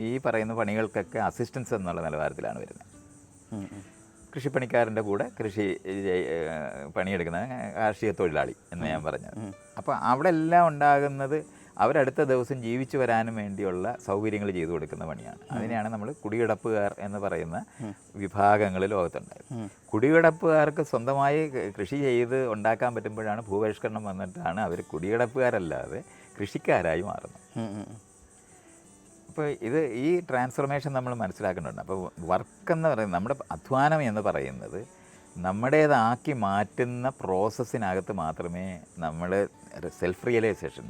ഈ പറയുന്ന പണികൾക്കൊക്കെ അസിസ്റ്റൻസ് എന്നുള്ള നിലവാരത്തിലാണ് വരുന്നത്. കൃഷിപ്പണിക്കാരൻ്റെ കൂടെ കൃഷി പണിയെടുക്കുന്ന കാർഷിക തൊഴിലാളി എന്ന് ഞാൻ പറഞ്ഞത്. അപ്പോൾ അവിടെ എല്ലാം ഉണ്ടാകുന്നത് അവരടുത്ത ദിവസം ജീവിച്ചു വരാനും വേണ്ടിയുള്ള സൗകര്യങ്ങൾ ചെയ്തു കൊടുക്കുന്ന പണിയാണ്. അതിനെയാണ് നമ്മൾ കുടികിടപ്പുകാർ എന്ന് പറയുന്ന വിഭാഗങ്ങൾ ലോകത്തുണ്ടായത്. കുടികിടപ്പുകാർക്ക് സ്വന്തമായി കൃഷി ചെയ്ത് ഉണ്ടാക്കാൻ പറ്റുമ്പോഴാണ് ഭൂപരിഷ്കരണം വന്നിട്ടാണ് അവർ കുടികിടപ്പുകാരല്ലാതെ കൃഷിക്കാരായി മാറുന്നത്. അപ്പോൾ ഈ ട്രാൻസ്ഫോർമേഷൻ നമ്മൾ മനസ്സിലാക്കുന്നുണ്ട്. അപ്പോൾ വർക്ക് എന്ന് പറയുന്നത്, നമ്മുടെ അധ്വാനം എന്ന് പറയുന്നത് നമ്മുടേതാക്കി മാറ്റുന്ന പ്രോസസ്സിനകത്ത് മാത്രമേ നമ്മൾ സെൽഫ് റിയലൈസേഷൻ,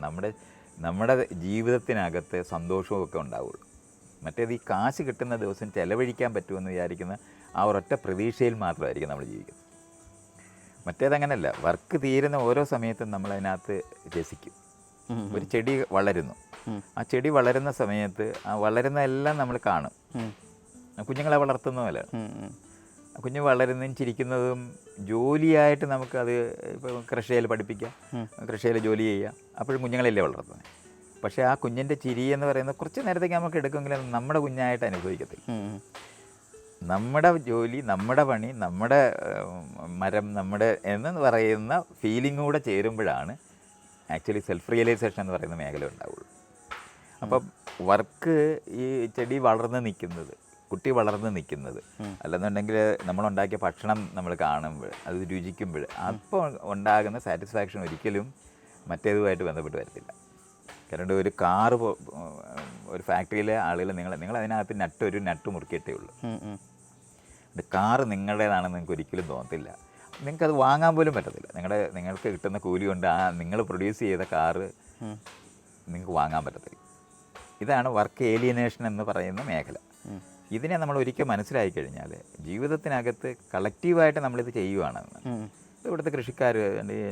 നമ്മുടെ ജീവിതത്തിനകത്ത് സന്തോഷവും ഒക്കെ ഉണ്ടാവുള്ളൂ. മറ്റേത് ഈ കാശ് കിട്ടുന്ന ദിവസം ചിലവഴിക്കാൻ പറ്റുമെന്ന് വിചാരിക്കുന്ന ആ ഒരൊറ്റ പ്രതീക്ഷയിൽ മാത്രമായിരിക്കും നമ്മൾ ജീവിക്കുന്നത്. മറ്റേതങ്ങനല്ല. വർക്ക് തീരുന്ന ഓരോ സമയത്തും നമ്മളതിനകത്ത് രസിക്കും. ഒരു ചെടി വളരുന്നു, ആ ചെടി വളരുന്ന സമയത്ത് ആ വളരുന്നതെല്ലാം നമ്മൾ കാണും. കുഞ്ഞുങ്ങളെ വളർത്തുന്ന പോലെ കുഞ്ഞ് വളരുന്നതും ചിരിക്കുന്നതും ജോലിയായിട്ട് നമുക്കത് ഇപ്പോൾ കൃഷിയിൽ പഠിപ്പിക്കാം, കൃഷിയിൽ ജോലി ചെയ്യാം. അപ്പോഴും കുഞ്ഞുങ്ങളല്ലേ വളർത്തുന്നത്. പക്ഷേ ആ കുഞ്ഞിൻ്റെ ചിരി എന്ന് പറയുന്നത് കുറച്ച് നേരത്തേക്ക് നമുക്ക് എടുക്കുമെങ്കിലും നമ്മുടെ കുഞ്ഞായിട്ട് അനുഭവിക്കത്തില്ല. നമ്മുടെ ജോലി, നമ്മുടെ പണി, നമ്മുടെ മരം, നമ്മുടെ എന്ന് പറയുന്ന ഫീലിംഗ് കൂടെ ചേരുമ്പോഴാണ് ആക്ച്വലി സെൽഫ് റിയലൈസേഷൻ എന്ന് പറയുന്ന മേഖല ഉണ്ടാവുള്ളൂ. അപ്പം വർക്ക് ഈ ചെടി വളർന്ന് നിൽക്കുന്നത്, കുട്ടി വളർന്ന് നിൽക്കുന്നത്, അല്ലെന്നുണ്ടെങ്കിൽ നമ്മളുണ്ടാക്കിയ ഭക്ഷണം നമ്മൾ കാണുമ്പോൾ, അത് രുചിക്കുമ്പോൾ അപ്പോൾ ഉണ്ടാകുന്ന സാറ്റിസ്ഫാക്ഷൻ ഒരിക്കലും മറ്റേതുമായിട്ട് ബന്ധപ്പെട്ട് വരത്തില്ല. കാരണം ഒരു കാറ്, ഒരു ഫാക്ടറിയിലെ ആളുകൾ നിങ്ങൾ അതിനകത്ത് ഒരു നട്ട് മുറുക്കിയിട്ടേ ഉള്ളൂ. കാറ് നിങ്ങളുടേതാണെന്ന് നിങ്ങൾക്ക് ഒരിക്കലും തോന്നത്തില്ല. നിങ്ങൾക്കത് വാങ്ങാൻ പോലും പറ്റത്തില്ല. നിങ്ങൾക്ക് കിട്ടുന്ന കൂലി കൊണ്ട് നിങ്ങൾ പ്രൊഡ്യൂസ് ചെയ്ത കാറ് നിങ്ങൾക്ക് വാങ്ങാൻ പറ്റത്തില്ല. ഇതാണ് വർക്ക് ഏലിയനേഷൻ എന്ന് പറയുന്ന മേഖല. ഇതിനെ നമ്മൾ ഒരിക്കൽ മനസ്സിലാക്കി കഴിഞ്ഞാൽ ജീവിതത്തിനകത്ത് കളക്റ്റീവായിട്ട് നമ്മളിത് ചെയ്യുവാണെന്ന്. ഇവിടുത്തെ കൃഷിക്കാർ,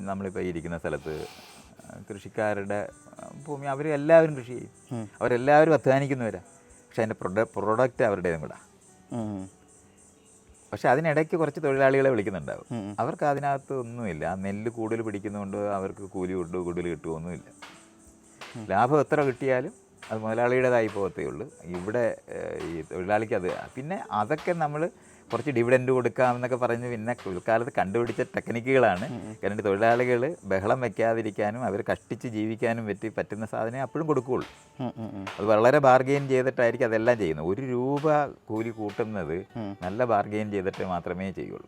നമ്മളിപ്പോൾ ഇരിക്കുന്ന സ്ഥലത്ത് കൃഷിക്കാരുടെ ഭൂമി, അവരെല്ലാവരും കൃഷി ചെയ്യും, അവരെല്ലാവരും അധ്വാനിക്കുന്നവരാണ്. പക്ഷെ അതിൻ്റെ പ്രൊഡക്റ്റ് അവരുടേതും കൂടെ. പക്ഷെ അതിനിടയ്ക്ക് കുറച്ച് തൊഴിലാളികളെ വിളിക്കുന്നുണ്ടാവും. അവർക്ക് അതിനകത്ത് ഒന്നുമില്ല. ആ നെല്ല് കൂടുതൽ പിടിക്കുന്നതുകൊണ്ട് അവർക്ക് കൂലി കൂടുതൽ കിട്ടുമൊന്നുമില്ല. ലാഭം എത്ര കിട്ടിയാലും അത് മുതലാളിയുടേതായി പോകത്തേ ഉള്ളൂ. ഇവിടെ ഈ തൊഴിലാളിക്ക് അത്, പിന്നെ അതൊക്കെ നമ്മൾ കുറച്ച് ഡിവിഡൻഡ് കൊടുക്കാമെന്നൊക്കെ പറഞ്ഞ് പിന്നെ പിൽക്കാലത്ത് കണ്ടുപിടിച്ച ടെക്നിക്കുകളാണ്. കാരണം തൊഴിലാളികൾ ബഹളം വയ്ക്കാതിരിക്കാനും അവർ കഷ്ടിച്ച് ജീവിക്കാനും പറ്റുന്ന സാധനം അപ്പോഴും കൊടുക്കുകയുള്ളൂ. അത് വളരെ ബാർഗെയിൻ ചെയ്തിട്ടായിരിക്കും അതെല്ലാം ചെയ്യുന്നത്. 1 രൂപ കൂലി കൂട്ടുന്നത് നല്ല ബാർഗെയിൻ ചെയ്തിട്ട് മാത്രമേ ചെയ്യുള്ളൂ.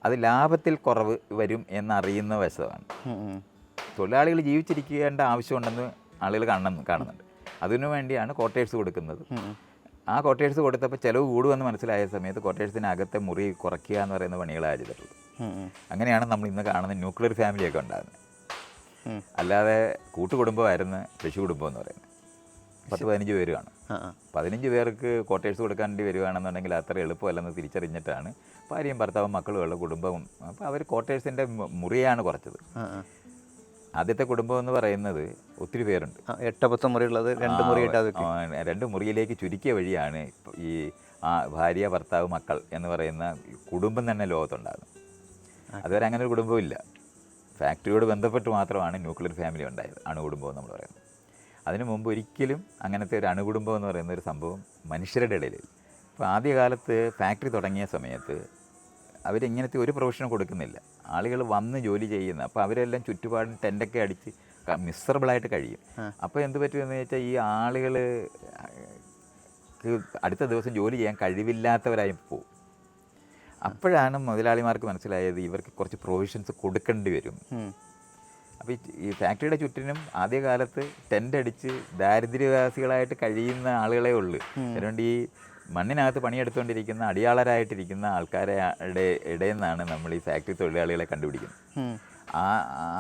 അത് ലാഭത്തിൽ കുറവ് വരും എന്നറിയുന്ന വശമാണ്. തൊഴിലാളികൾ ജീവിച്ചിരിക്കേണ്ട ആവശ്യമുണ്ടെന്ന് ആളുകൾ കാണുന്നുണ്ട്. അതിനു വേണ്ടിയാണ് ക്വാർട്ടേഴ്സ് കൊടുക്കുന്നത്. ആ ക്വാർട്ടേഴ്സ് കൊടുത്തപ്പോൾ ചിലവ് കൂടുമെന്ന് മനസ്സിലായ സമയത്ത് ക്വാർട്ടേഴ്സിനകത്തെ മുറി കുറയ്ക്കുക എന്ന് പറയുന്ന പണികളാണ് ചെയ്തിട്ടുള്ളത്. അങ്ങനെയാണ് നമ്മൾ ഇന്ന് കാണുന്ന ന്യൂക്ലിയർ ഫാമിലിയൊക്കെ ഉണ്ടാകുന്നത്. അല്ലാതെ കൂട്ടുകുടുംബമായിരുന്നു കൃഷി കുടുംബം എന്ന് പറയുന്നത്. 10-15 പേര് കാണും. 15 പേർക്ക് ക്വാർട്ടേഴ്സ് കൊടുക്കേണ്ടി വരികയാണെന്നുണ്ടെങ്കിൽ അത്ര എളുപ്പമല്ലെന്ന് തിരിച്ചറിഞ്ഞിട്ടാണ് ഭാര്യയും ഭർത്താവും മക്കളുമുള്ള കുടുംബവും. അപ്പോൾ അവർ ക്വാർട്ടേഴ്സിൻ്റെ മുറിയാണ് കുറച്ചത്. ആദ്യത്തെ കുടുംബം എന്ന് പറയുന്നത് ഒത്തിരി പേരുണ്ട്. 8-10 മുറിയുള്ളത് 2 മുറിയായിട്ട് 2 മുറിയിലേക്ക് ചുരുക്കിയ വഴിയാണ് ഈ ഭാര്യ, ഭർത്താവ്, മക്കൾ എന്ന് പറയുന്ന കുടുംബം തന്നെ ലോകത്തുണ്ടാകുന്നത്. അതുവരെ അങ്ങനെ ഒരു കുടുംബമില്ല. ഫാക്ടറിയോട് ബന്ധപ്പെട്ട് മാത്രമാണ് ന്യൂക്ലിയർ ഫാമിലി ഉണ്ടായത്, അണുകുടുംബം എന്ന് നമ്മൾ പറയുന്നത്. അതിനു മുമ്പ് ഒരിക്കലും അങ്ങനത്തെ ഒരു അണുകുടുംബം എന്ന് പറയുന്ന ഒരു സംഭവം മനുഷ്യരുടെ ഇടയിൽ. ഇപ്പോൾ ആദ്യകാലത്ത് ഫാക്ടറി തുടങ്ങിയ സമയത്ത് അവരിങ്ങനത്തെ ഒരു പ്രൊഫഷനും കൊടുക്കുന്നില്ല. ആളുകൾ വന്ന് ജോലി ചെയ്യുന്ന, അപ്പോൾ അവരെല്ലാം ചുറ്റുപാടും ടെൻ്റൊക്കെ അടിച്ച് മിസറബിളായിട്ട് കഴിയും. അപ്പോൾ എന്ത് പറ്റുമെന്ന് വെച്ചാൽ ഈ ആളുകൾ അടുത്ത ദിവസം ജോലി ചെയ്യാൻ കഴിവില്ലാത്തവരായി പോകും. അപ്പോഴാണ് മുതലാളിമാർക്ക് മനസ്സിലായത് ഇവർക്ക് കുറച്ച് പ്രൊവിഷൻസ് കൊടുക്കേണ്ടി വരും. അപ്പോൾ ഈ ഫാക്ടറിയുടെ ചുറ്റിനും ആദ്യകാലത്ത് ടെൻ്റ് അടിച്ച് ദാരിദ്ര്യവാസികളായിട്ട് കഴിയുന്ന ആളുകളെ ഉള്ളൂ. അതുകൊണ്ട് ഈ മണ്ണിനകത്ത് പണിയെടുത്തുകൊണ്ടിരിക്കുന്ന അടിയാളരായിട്ടിരിക്കുന്ന ആൾക്കാരുടെ ഇടയിൽ നിന്നാണ് നമ്മൾ ഈ ഫാക്ടറി തൊഴിലാളികളെ കണ്ടുപിടിക്കുന്നത്.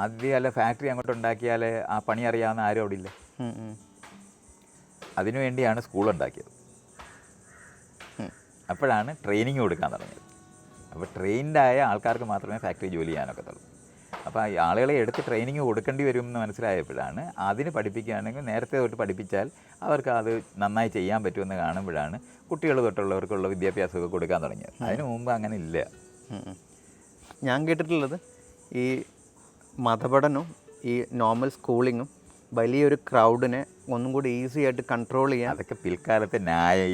ആദ്യമല്ല ഫാക്ടറി അങ്ങോട്ട് ഉണ്ടാക്കിയാൽ ആ പണി അറിയാവുന്ന ആരും അവിടെ ഇല്ല. അതിനുവേണ്ടിയാണ് സ്കൂൾ ഉണ്ടാക്കിയത്. അപ്പോഴാണ് ട്രെയിനിങ് കൊടുക്കാൻ തുടങ്ങിയത്. അപ്പോൾ ട്രെയിൻഡായ ആൾക്കാർക്ക് മാത്രമേ ഫാക്ടറി ജോലി ചെയ്യാനൊക്കത്തുള്ളൂ. അപ്പോൾ ഈ ആളുകളെ എടുത്ത് ട്രെയിനിങ് കൊടുക്കേണ്ടി വരുമെന്ന് മനസ്സിലായപ്പോഴാണ് അതിന് പഠിപ്പിക്കുകയാണെങ്കിൽ നേരത്തെ തൊട്ട് പഠിപ്പിച്ചാൽ അവർക്ക് അത് നന്നായി ചെയ്യാൻ പറ്റുമെന്ന് കാണുമ്പോഴാണ് കുട്ടികൾ തൊട്ടുള്ളവർക്കുള്ള വിദ്യാഭ്യാസമൊക്കെ കൊടുക്കാൻ തുടങ്ങിയത്. അതിന് മുമ്പ് അങ്ങനെ ഇല്ല. ഞാൻ കേട്ടിട്ടുള്ളത് ഈ മതപഠനവും ഈ നോർമൽ സ്കൂളിങ്ങും വലിയൊരു ക്രൗഡിനെ ഒന്നും കൂടി ഈസി ആയിട്ട് കൺട്രോൾ ചെയ്യാൻ, അതൊക്കെ പിൽക്കാലത്തെ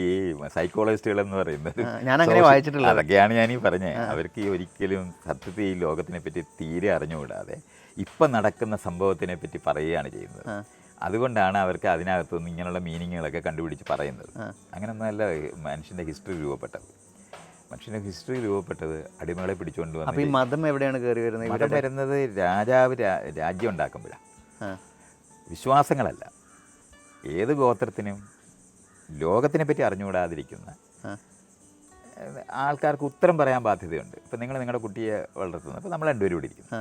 ഈ സൈക്കോളജിസ്റ്റുകൾ എന്ന് പറയുന്നത് ഞാനങ്ങനെ വായിച്ചിട്ടുള്ളത്. അതൊക്കെയാണ് ഞാനീ പറഞ്ഞത്. അവർക്ക് ഒരിക്കലും സത്യത്തിൽ ഈ ലോകത്തിനെ പറ്റി തീരെ അറിഞ്ഞുകൂടാതെ ഇപ്പം നടക്കുന്ന സംഭവത്തിനെ പറ്റി പറയുകയാണ് ചെയ്യുന്നത്. അതുകൊണ്ടാണ് അവർക്ക് അതിനകത്തുനിന്ന് ഇങ്ങനെയുള്ള മീനിങ്ങുകളൊക്കെ കണ്ടുപിടിച്ച് പറയുന്നത്. അങ്ങനെയൊന്നുമല്ല മനുഷ്യൻ്റെ ഹിസ്റ്ററി രൂപപ്പെട്ടത്. മനുഷ്യൻ്റെ ഹിസ്റ്ററി രൂപപ്പെട്ടത് അടിമകളെ പിടിച്ചുകൊണ്ട് അപ്പോൾ ഈ മതം എവിടെയാണ് കയറി വരുന്നത്? മതം വരുന്നത് രാജാവ് രാജ്യം ഉണ്ടാക്കുമ്പോഴാണ്. വിശ്വാസങ്ങളല്ല. ഏത് ഗോത്രത്തിനും ലോകത്തിനെ പറ്റി അറിഞ്ഞുകൂടാതിരിക്കുന്ന ആൾക്കാർക്ക് ഉത്തരം പറയാൻ ബാധ്യതയുണ്ട്. ഇപ്പം നിങ്ങൾ നിങ്ങളുടെ കുട്ടിയെ വളർത്തുന്നു. അപ്പോൾ നമ്മൾ രണ്ടുപേരും ഇവിടെ ഇരിക്കുന്നു.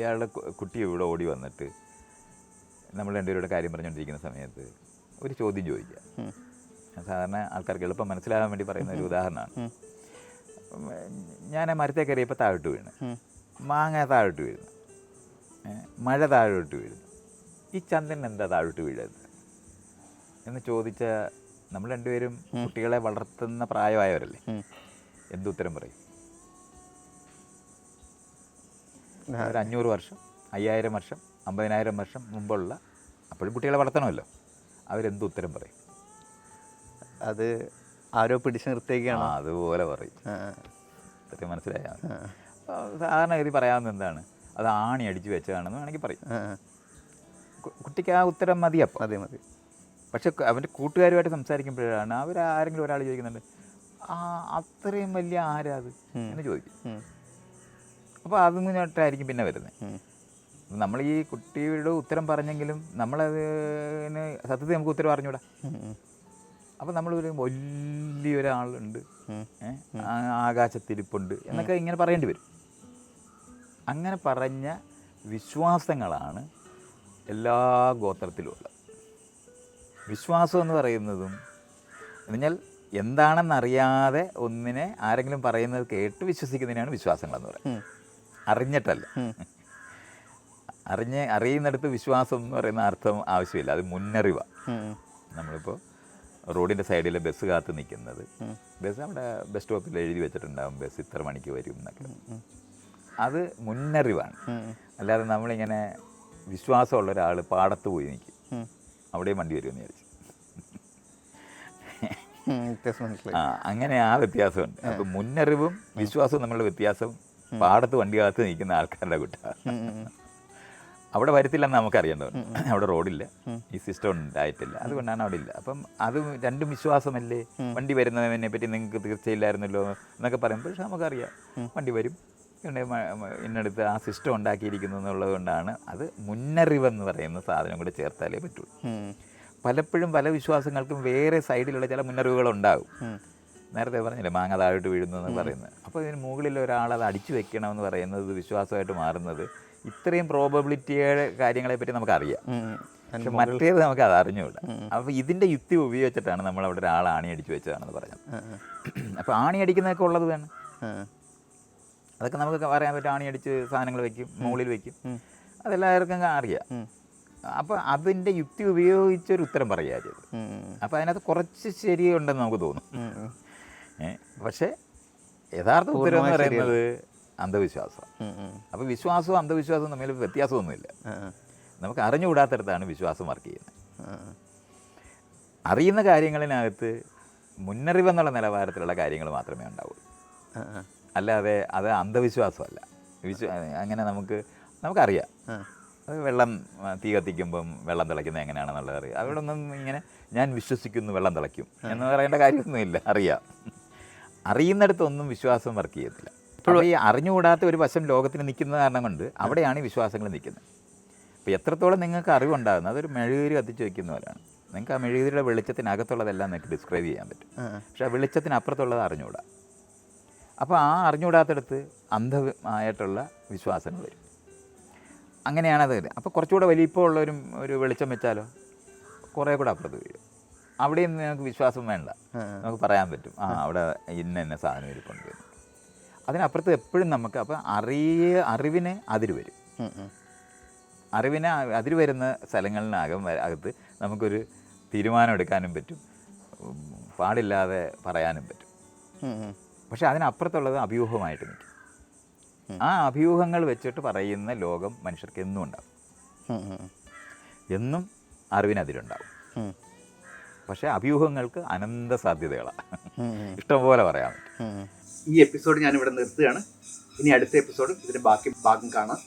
ഇയാളുടെ കുട്ടി ഇവിടെ ഓടി വന്നിട്ട് നമ്മൾ രണ്ടുപേരുടെ കാര്യം പറഞ്ഞുകൊണ്ടിരിക്കുന്ന സമയത്ത് ഒരു ചോദ്യം ചോദിക്കുക. സാധാരണ ആൾക്കാർക്ക് എളുപ്പം മനസ്സിലാകാൻ വേണ്ടി പറയുന്ന ഒരു ഉദാഹരണമാണ്. ഞാൻ ആ മരത്തെ കയറിയപ്പോൾ താഴോട്ട് വീണ്, മാങ്ങ താഴോട്ട് വീഴുന്നു, മഴ താഴോട്ട് വീഴുന്നു, ഈ ചന്ദ്രൻ എന്താ താഴോട്ട് വീഴരുത് എന്ന് ചോദിച്ച നമ്മൾ രണ്ടുപേരും കുട്ടികളെ വളർത്തുന്ന പ്രായമായവരല്ലേ, എന്തുത്തരം പറയും? ഒരു 500 വർഷം, 5000 വർഷം, 50,000 വർഷം മുമ്പുള്ള, അപ്പോഴും കുട്ടികളെ വളർത്തണമല്ലോ, അവരെന്തുത്തരം പറയും? അത് ആരോ പിടിച്ചു നിർത്തിയൊക്കെയാണ്. അതുപോലെ പറയും. സത്യം മനസ്സിലായാൽ സാധാരണ ഗതി പറയാവുന്ന എന്താണ്, അത് ആണി അടിച്ചു വെച്ചതാണെന്ന് വേണമെങ്കിൽ പറയും. കുട്ടിക്ക് ആ ഉത്തരം മതി. അപ്പം മതി. പക്ഷെ അവൻ്റെ കൂട്ടുകാരുമായിട്ട് സംസാരിക്കുമ്പോഴാണ് ആരെങ്കിലും ഒരാൾ ചോദിക്കുന്നുണ്ട്, അത്രയും വലിയ ആരാ അത് എന്ന് ചോദിക്കും. അപ്പോൾ അതിങ്ങോട്ടായിരിക്കും പിന്നെ വരുന്നത്. നമ്മൾ ഈ കുട്ടിയുടെ ഉത്തരം പറഞ്ഞെങ്കിലും നമ്മളതിന് സത്യത്തിൽ നമുക്ക് ഉത്തരം അറിഞ്ഞൂടാ. അപ്പോൾ നമ്മളൊരു വലിയൊരാളുണ്ട്, ആകാശത്തിരിപ്പുണ്ട് എന്നൊക്കെ ഇങ്ങനെ പറയേണ്ടി വരും. അങ്ങനെ പറഞ്ഞ വിശ്വാസങ്ങളാണ് എല്ലാ ഗോത്രത്തിലും ഉള്ളത്. വിശ്വാസം എന്ന് പറയുന്നതും എന്നുവെച്ചാൽ എന്താണെന്നറിയാതെ ഒന്നിനെ ആരെങ്കിലും പറയുന്നത് കേട്ട് വിശ്വസിക്കുന്നതിനാണ് വിശ്വാസങ്ങളെന്ന് പറയുന്നത്. അറിഞ്ഞിട്ടല്ല. അറിയുന്നിടത്ത് വിശ്വാസം എന്ന് പറയുന്ന അർത്ഥം ആവശ്യമില്ല. അത് മുന്നറിവാണ്. നമ്മളിപ്പോൾ റോഡിൻ്റെ സൈഡിൽ ബസ് കാത്ത് നിൽക്കുന്നത്, ബസ് അവിടെ ബസ് സ്റ്റോപ്പിൽ എഴുതി വെച്ചിട്ടുണ്ടാകും ബസ് ഇത്ര മണിക്ക് വരും എന്നൊക്കെ. അത് മുന്നറിവാണ്. അല്ലാതെ നമ്മളിങ്ങനെ വിശ്വാസമുള്ള ഒരാൾ പാടത്ത് പോയി നിൽക്കും, അവിടെയും വണ്ടി വരുമെന്ന് വിചാരിച്ചു. അങ്ങനെ ആ വ്യത്യാസമുണ്ട്. അപ്പം മുന്നറിവും വിശ്വാസവും നമ്മളുടെ വ്യത്യാസം പാടത്ത് വണ്ടി കാത്ത് നിൽക്കുന്ന ആൾക്കാരുടെ കൂട്ടാണ്. അവിടെ വരത്തില്ലെന്ന് നമുക്കറിയേണ്ടതുണ്ട്. അവിടെ റോഡില്ല, ഈ സിസ്റ്റം ഉണ്ടായിട്ടില്ല, അതുകൊണ്ടാണ് അവിടെ ഇല്ല. അപ്പം അത് രണ്ടും വിശ്വാസമല്ലേ. വണ്ടി വരുന്നതിനെ പറ്റി നിങ്ങൾക്ക് തീർച്ചയില്ലായിരുന്നല്ലോ എന്നൊക്കെ പറയുമ്പോൾ നമുക്കറിയാം വണ്ടി വരും, ഇന്നടുത്ത് ആ സിസ്റ്റം ഉണ്ടാക്കിയിരിക്കുന്നു എന്നുള്ളത് കൊണ്ടാണ്. അത് മുന്നറിവെന്ന് പറയുന്ന സാധനം കൂടെ ചേർത്താലേ പറ്റുള്ളൂ. പലപ്പോഴും പല വിശ്വാസങ്ങൾക്കും വേറെ സൈഡിലുള്ള ചില മുന്നറിവുകളുണ്ടാകും. നേരത്തെ പറഞ്ഞില്ലേ മാങ്ങ താഴോട്ട് വീഴുന്നു എന്ന് പറയുന്നത്. അപ്പോൾ ഇതിന് മുകളിൽ ഒരാൾ അത് അടിച്ചു വെക്കണമെന്ന് പറയുന്നത് വിശ്വാസമായിട്ട് മാറുന്നത് ഇത്രയും പ്രോബബിലിറ്റിയുടെ കാര്യങ്ങളെപ്പറ്റി നമുക്കറിയാം. പക്ഷെ മറ്റേത് നമുക്ക് അത് അറിഞ്ഞുകൂടാ. അപ്പോൾ ഇതിൻ്റെ യുക്തി ഉപയോഗിച്ചിട്ടാണ് നമ്മൾ അവിടെ ഒരാൾ ആണി അടിച്ചു വെച്ചതാണെന്ന് പറഞ്ഞത്. അപ്പോൾ ആണി അടിക്കുന്നതൊക്കെ ഉള്ളത് വേണം. അതൊക്കെ നമുക്ക് പറയാൻ പറ്റും. ആണി അടിച്ച് സാധനങ്ങൾ വയ്ക്കും, മുകളിൽ വയ്ക്കും, അതെല്ലാവർക്കും അറിയാം. അപ്പോൾ അതിൻ്റെ യുക്തി ഉപയോഗിച്ചൊരു ഉത്തരം പറയുക ചെയ്തത്. അപ്പോൾ അതിനകത്ത് കുറച്ച് ശരിയുണ്ടെന്ന് നമുക്ക് തോന്നും. പക്ഷേ യഥാർത്ഥ ഉത്തരം എന്ന് പറയുന്നത് അന്ധവിശ്വാസം. അപ്പോൾ വിശ്വാസവും അന്ധവിശ്വാസവും തമ്മിൽ വ്യത്യാസമൊന്നുമില്ല. നമുക്ക് അറിഞ്ഞുകൂടാത്തടത്താണ് വിശ്വാസം വർക്ക് ചെയ്യുന്നത്. അറിയുന്ന കാര്യങ്ങളിനകത്ത് മുന്നറിവെന്നുള്ള നിലവാരത്തിലുള്ള കാര്യങ്ങൾ മാത്രമേ ഉണ്ടാവുള്ളൂ. അല്ലാതെ അത് അന്ധവിശ്വാസമല്ല. അങ്ങനെ നമുക്കറിയാം. അത് വെള്ളം തീ കത്തിക്കുമ്പം വെള്ളം തിളയ്ക്കുന്നത് എങ്ങനെയാണെന്നുള്ളത് അറിയാം. അവിടെ ഒന്നും ഇങ്ങനെ ഞാൻ വിശ്വസിക്കുന്നു വെള്ളം തിളയ്ക്കും എന്ന് പറയേണ്ട കാര്യമൊന്നുമില്ല. അറിയുന്നിടത്തൊന്നും വിശ്വാസം വർക്ക് ചെയ്യത്തില്ല. അപ്പോൾ ഈ അറിഞ്ഞുകൂടാത്ത ഒരു വശം ലോകത്തിന് നിൽക്കുന്ന കാരണം കൊണ്ട് അവിടെയാണ് ഈ വിശ്വാസങ്ങൾ നിൽക്കുന്നത്. അപ്പോൾ എത്രത്തോളം നിങ്ങൾക്ക് അറിവുണ്ടാകുന്നത് അതൊരു മെഴുകുതിരി കത്തിച്ച് വയ്ക്കുന്ന പോലെയാണ്. നിങ്ങൾക്ക് ആ മെഴുകുതിരിയുടെ വെളിച്ചത്തിനകത്തുള്ളതെല്ലാം നിങ്ങൾക്ക് ഡിസ്ക്രൈബ് ചെയ്യാൻ പറ്റും. പക്ഷേ ആ വെളിച്ചത്തിനപ്പുറത്തുള്ളത് അറിഞ്ഞുകൂടാ. അപ്പോൾ ആ അറിഞ്ഞുകൂടാത്തടത്ത് അന്ധമായിട്ടുള്ള വിശ്വാസങ്ങൾ വരും. അങ്ങനെയാണത്. അപ്പോൾ കുറച്ചുകൂടെ വലിപ്പമുള്ള ഒരു വെളിച്ചം വെച്ചാലോ കുറേ കൂടെ അപ്പുറത്ത് വീഴും. അവിടെയും നിങ്ങൾക്ക് വിശ്വാസം വേണ്ട. നമുക്ക് പറയാൻ പറ്റും അവിടെ ഇന്ന സാധനം ഇരിപ്പുണ്ട്. അതിനപ്പുറത്ത് എപ്പോഴും നമുക്ക് അപ്പോൾ അറിവിന് അതിര് വരും. അറിവിന് അതിര് വരുന്ന അകത്ത് നമുക്കൊരു തീരുമാനം എടുക്കാനും പറ്റും, പാടില്ലാതെ പറയാനും പറ്റും. പക്ഷെ അതിനപ്പുറത്തുള്ളത് അഭ്യൂഹമായിട്ട് നിൽക്കും. ആ അഭ്യൂഹങ്ങൾ വെച്ചിട്ട് പറയുന്ന ലോകം മനുഷ്യർക്ക് എന്നും ഉണ്ടാകും. എന്നും അറിവിനതിരുണ്ടാവും. പക്ഷേ അഭ്യൂഹങ്ങൾക്ക് അനന്ത സാധ്യതകളാണ്. ഇഷ്ടംപോലെ പറയാൻ പറ്റും. ഈ എപ്പിസോഡ് ഞാനിവിടെ നിർത്തുകയാണ്. ഇനി അടുത്ത എപ്പിസോഡ് ഇതിൻ്റെ ബാക്കി ഭാഗം കാണാം.